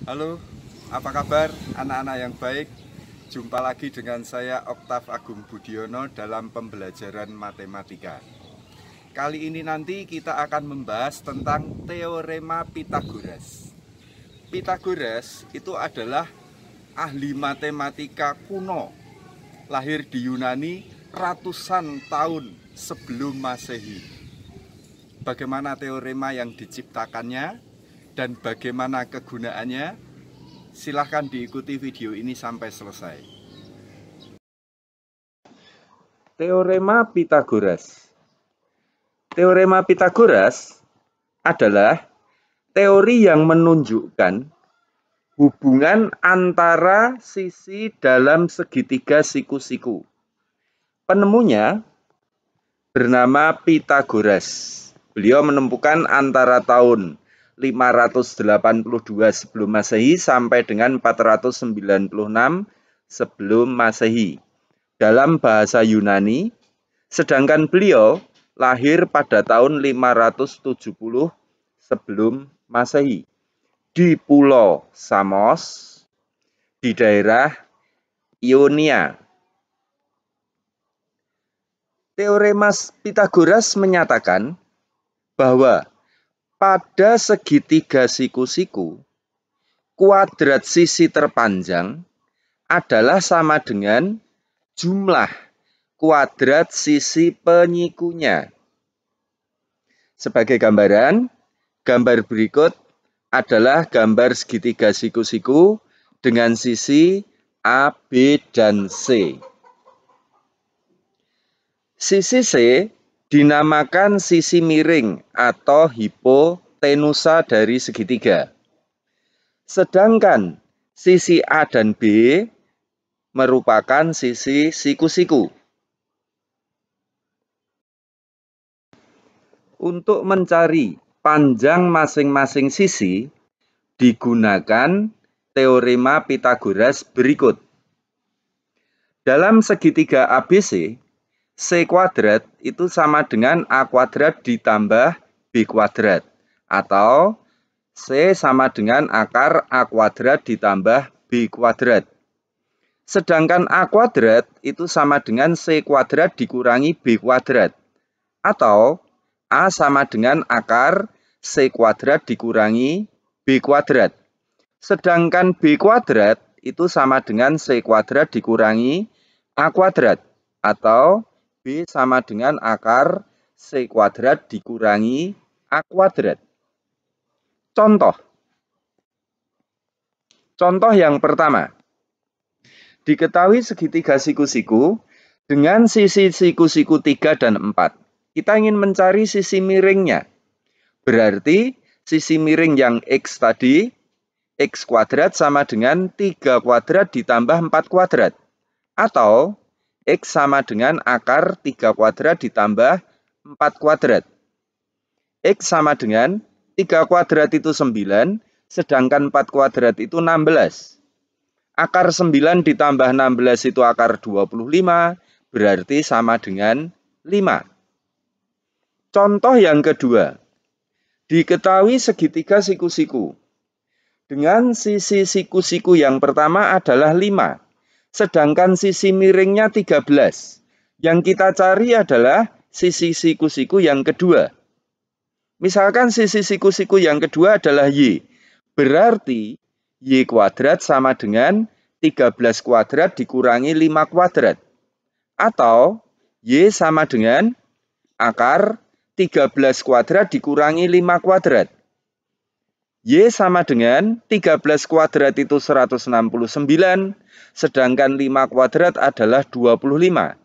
Halo, apa kabar anak-anak yang baik? Jumpa lagi dengan saya Oktav Agung Budiono dalam pembelajaran matematika. Kali ini nanti kita akan membahas tentang teorema Pythagoras. Pythagoras itu adalah ahli matematika kuno, lahir di Yunani ratusan tahun sebelum Masehi. Bagaimana teorema yang diciptakannya dan bagaimana kegunaannya? Silahkan diikuti video ini sampai selesai. Teorema Pythagoras. Teorema Pythagoras adalah teori yang menunjukkan hubungan antara sisi dalam segitiga siku-siku. Penemunya bernama Pythagoras. Beliau menemukan antara tahun 582 sebelum Masehi sampai dengan 496 sebelum Masehi dalam bahasa Yunani, sedangkan beliau lahir pada tahun 570 sebelum Masehi di Pulau Samos di daerah Ionia. Teorema Pythagoras menyatakan bahwa pada segitiga siku-siku, kuadrat sisi terpanjang adalah sama dengan jumlah kuadrat sisi penyikunya. Sebagai gambaran, gambar berikut adalah gambar segitiga siku-siku dengan sisi A, B, dan C. Sisi C dinamakan sisi miring atau hipotenusa dari segitiga. Sedangkan sisi A dan B merupakan sisi siku-siku. Untuk mencari panjang masing-masing sisi, digunakan teorema Pythagoras berikut. Dalam segitiga ABC, C kuadrat itu sama dengan A kuadrat ditambah B kuadrat. Atau C sama dengan akar A kuadrat ditambah B kuadrat. Sedangkan A kuadrat itu sama dengan C kuadrat dikurangi B kuadrat. Atau A sama dengan akar C kuadrat dikurangi B kuadrat. Sedangkan B kuadrat itu sama dengan C kuadrat dikurangi A kuadrat. Atau B sama dengan akar C kuadrat dikurangi A kuadrat. Contoh yang pertama. Diketahui segitiga siku-siku dengan sisi siku-siku 3 dan 4. Kita ingin mencari sisi miringnya. Berarti sisi miring yang X tadi, X kuadrat sama dengan 3 kuadrat ditambah 4 kuadrat. Atau X sama dengan akar 3 kuadrat ditambah 4 kuadrat. X sama dengan 3 kuadrat itu 9, sedangkan 4 kuadrat itu 16. Akar 9 ditambah 16 itu akar 25, berarti sama dengan 5. Contoh yang kedua. Diketahui segitiga siku-siku. Dengan sisi siku-siku yang pertama adalah 5. Sedangkan sisi miringnya 13. Yang kita cari adalah sisi siku-siku yang kedua. Misalkan sisi siku-siku yang kedua adalah Y. Berarti Y kuadrat sama dengan 13 kuadrat dikurangi 5 kuadrat. Atau Y sama dengan akar 13 kuadrat dikurangi 5 kuadrat. Y sama dengan 13 kuadrat itu 169, sedangkan 5 kuadrat adalah 25.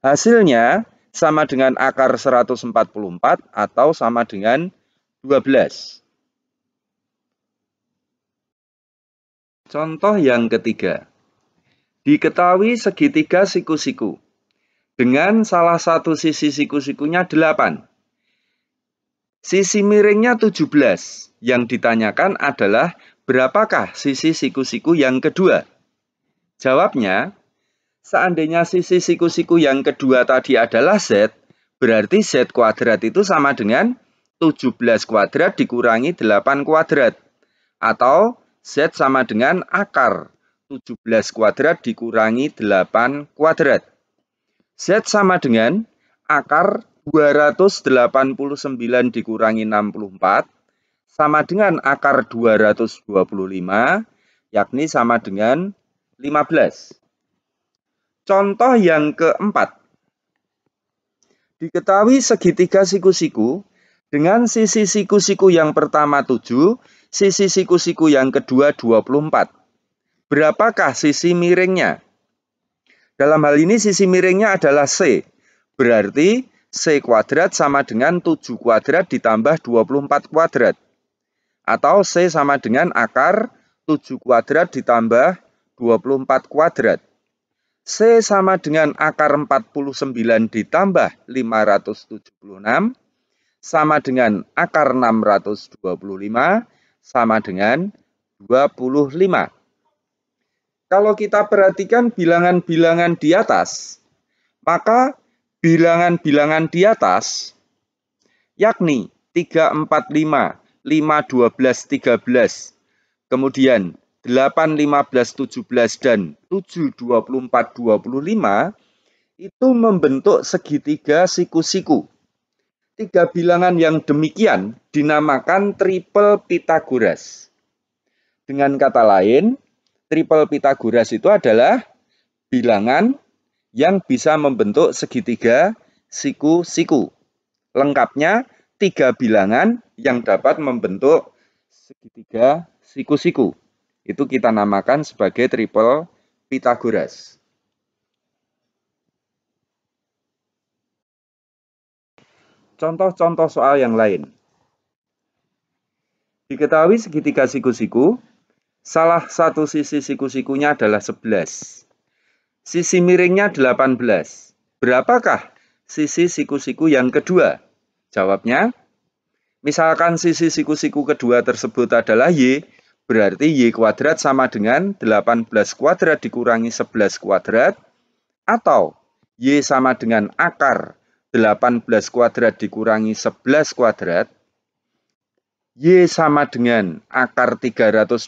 Hasilnya sama dengan akar 144 atau sama dengan 12. Contoh yang ketiga. Diketahui segitiga siku-siku. Dengan salah satu sisi siku-sikunya 8. Sisi miringnya 17. Yang ditanyakan adalah berapakah sisi siku-siku yang kedua? Jawabnya, seandainya sisi siku-siku yang kedua tadi adalah Z, berarti Z kuadrat itu sama dengan 17 kuadrat dikurangi 8 kuadrat. Atau Z sama dengan akar 17 kuadrat dikurangi 8 kuadrat. Z sama dengan akar 289 dikurangi 64 sama dengan akar 225, yakni sama dengan 15. Contoh yang keempat. Diketahui segitiga siku-siku dengan sisi siku-siku yang pertama 7, sisi siku-siku yang kedua 24. Berapakah sisi miringnya? Dalam hal ini sisi miringnya adalah C. Berarti C kuadrat sama dengan 7 kuadrat ditambah 24 kuadrat. Atau C sama dengan akar 7 kuadrat ditambah 24 kuadrat. C sama dengan akar 49 ditambah 576 sama dengan akar 625 sama dengan 25. Kalau kita perhatikan bilangan-bilangan di atas, maka bilangan-bilangan di atas yakni 3, 4, 5, 5, 12, 13, kemudian 8, 15, 17, dan 7, 24, 25 itu membentuk segitiga siku-siku. Tiga bilangan yang demikian dinamakan triple Pythagoras. Dengan kata lain, triple Pythagoras itu adalah bilangan yang bisa membentuk segitiga siku-siku. Lengkapnya, 3 bilangan yang dapat membentuk segitiga siku-siku. Itu kita namakan sebagai triple Pythagoras. Contoh-contoh soal yang lain. Diketahui segitiga siku-siku, salah satu sisi siku-sikunya adalah 11. Sisi miringnya 18. Berapakah sisi siku-siku yang kedua? Jawabnya, misalkan sisi siku-siku kedua tersebut adalah Y, berarti Y kuadrat sama dengan 18 kuadrat dikurangi 11 kuadrat, atau Y sama dengan akar 18 kuadrat dikurangi 11 kuadrat, Y sama dengan akar 324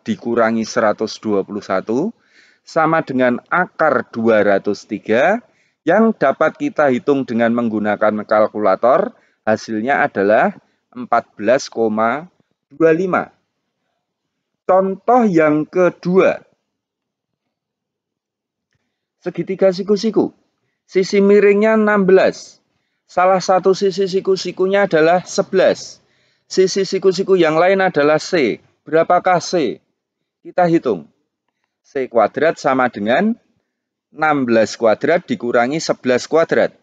dikurangi 121, sama dengan akar 203, yang dapat kita hitung dengan menggunakan kalkulator, hasilnya adalah 14,25. Contoh yang kedua. Segitiga siku-siku. Sisi miringnya 16. Salah satu sisi siku-sikunya adalah 11. Sisi siku-siku yang lain adalah C. Berapakah C? Kita hitung. C kuadrat sama dengan 16 kuadrat dikurangi 11 kuadrat.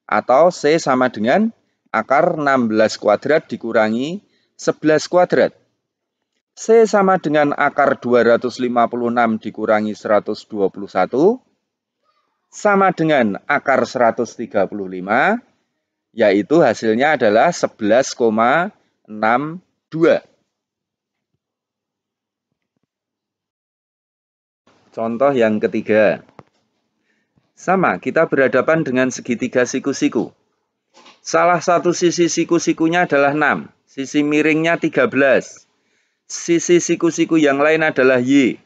Atau C sama dengan akar 16 kuadrat dikurangi 11 kuadrat. C sama dengan akar 256 dikurangi 121 sama dengan akar 135, yaitu hasilnya adalah 11,62. Contoh yang ketiga. Sama, kita berhadapan dengan segitiga siku-siku. Salah satu sisi siku-sikunya adalah 6, sisi miringnya 13. Sisi siku-siku yang lain adalah Y.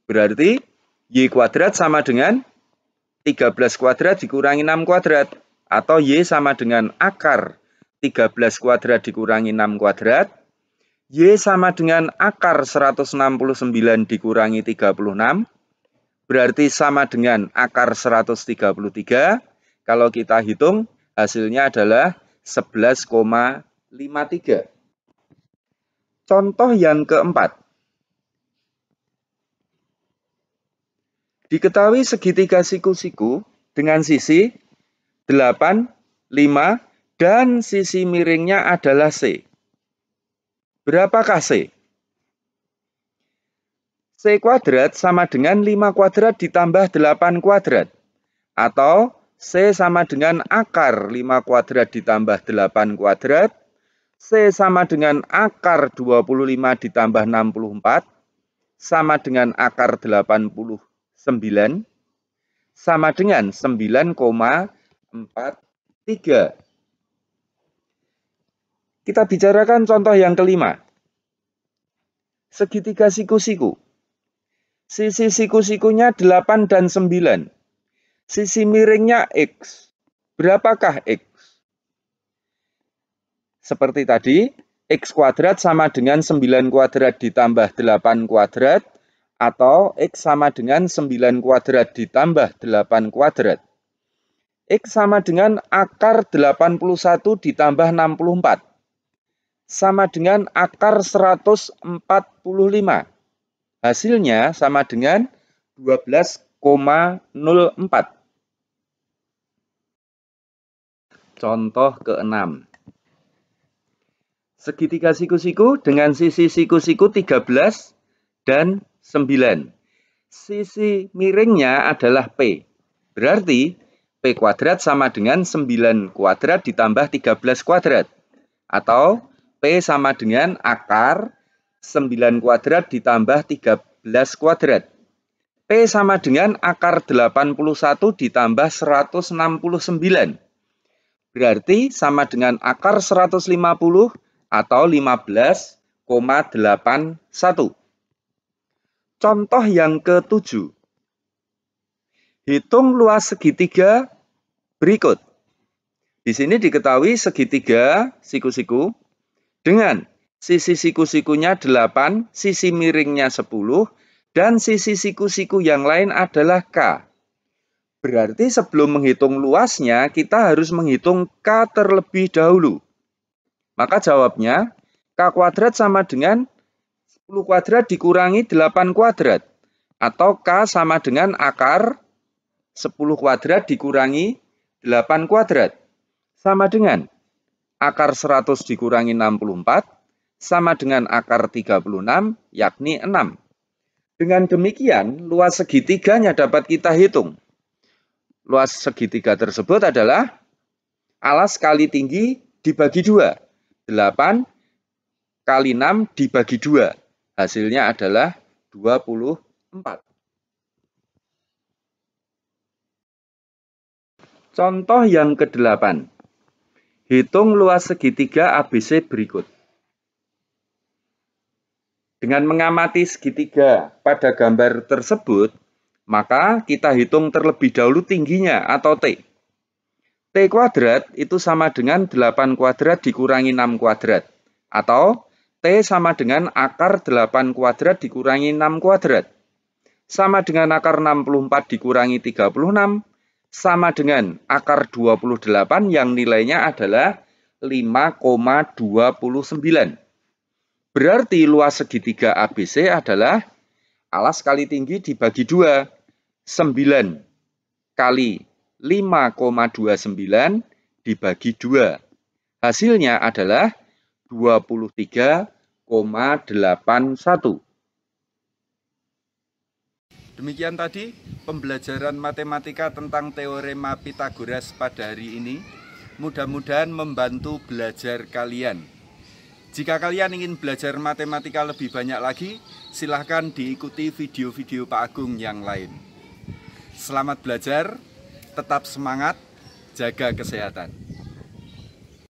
Berarti Y kuadrat sama dengan 13 kuadrat dikurangi 6 kuadrat. Atau Y sama dengan akar 13 kuadrat dikurangi 6 kuadrat. Y sama dengan akar 169 dikurangi 36. Berarti sama dengan akar 133. Kalau kita hitung, hasilnya adalah 11,53. Contoh yang keempat. Diketahui segitiga siku-siku dengan sisi 8, 5, dan sisi miringnya adalah C. Berapakah C? C kuadrat sama dengan 5 kuadrat ditambah 8 kuadrat. Atau C sama dengan akar 5 kuadrat ditambah 8 kuadrat. C sama dengan akar 25 ditambah 64, sama dengan akar 89, sama dengan 9,43. Kita bicarakan contoh yang kelima. segitiga siku-siku. Sisi siku-sikunya 8 dan 9. Sisi miringnya X. Berapakah X? Seperti tadi, X kuadrat sama dengan 9 kuadrat ditambah 8 kuadrat, atau X sama dengan 9 kuadrat ditambah 8 kuadrat. X sama dengan akar 81 ditambah 64. Sama dengan akar 145. Hasilnya sama dengan 12,04. Contoh ke-6. Segitiga siku-siku dengan sisi siku-siku 13 dan 9. Sisi miringnya adalah P. Berarti P kuadrat sama dengan 9 kuadrat ditambah 13 kuadrat. Atau P sama dengan akar 9 kuadrat ditambah 13 kuadrat. P sama dengan akar 81 ditambah 169. Berarti sama dengan akar 150 atau 15,81. Contoh yang ke-7. Hitung luas segitiga berikut. Di sini diketahui segitiga siku-siku dengan sisi siku-sikunya 8, sisi miringnya 10, dan sisi siku-siku yang lain adalah K. Berarti sebelum menghitung luasnya, kita harus menghitung K terlebih dahulu. Maka jawabnya, K kuadrat sama dengan 10 kuadrat dikurangi 8 kuadrat. Atau K sama dengan akar 10 kuadrat dikurangi 8 kuadrat. Sama dengan akar 100 dikurangi 64, sama dengan akar 36, yakni 6. Dengan demikian, luas segitiganya dapat kita hitung. Luas segitiga tersebut adalah alas kali tinggi dibagi 2. 8 kali 6 dibagi 2. Hasilnya adalah 24. Contoh yang ke-8. Hitung luas segitiga ABC berikut. Dengan mengamati segitiga pada gambar tersebut, maka kita hitung terlebih dahulu tingginya atau T. T kuadrat itu sama dengan 8 kuadrat dikurangi 6 kuadrat. Atau T sama dengan akar 8 kuadrat dikurangi 6 kuadrat. Sama dengan akar 64 dikurangi 36. Sama dengan akar 28 yang nilainya adalah 5,29. Berarti luas segitiga ABC adalah alas kali tinggi dibagi 2. 9 kali 5,29 dibagi 2. Hasilnya adalah 23,81. Demikian tadi pembelajaran matematika tentang teorema Pythagoras pada hari ini. Mudah-mudahan membantu belajar kalian. Jika kalian ingin belajar matematika lebih banyak lagi, silahkan diikuti video-video Pak Agung yang lain. Selamat belajar. Tetap semangat, jaga kesehatan.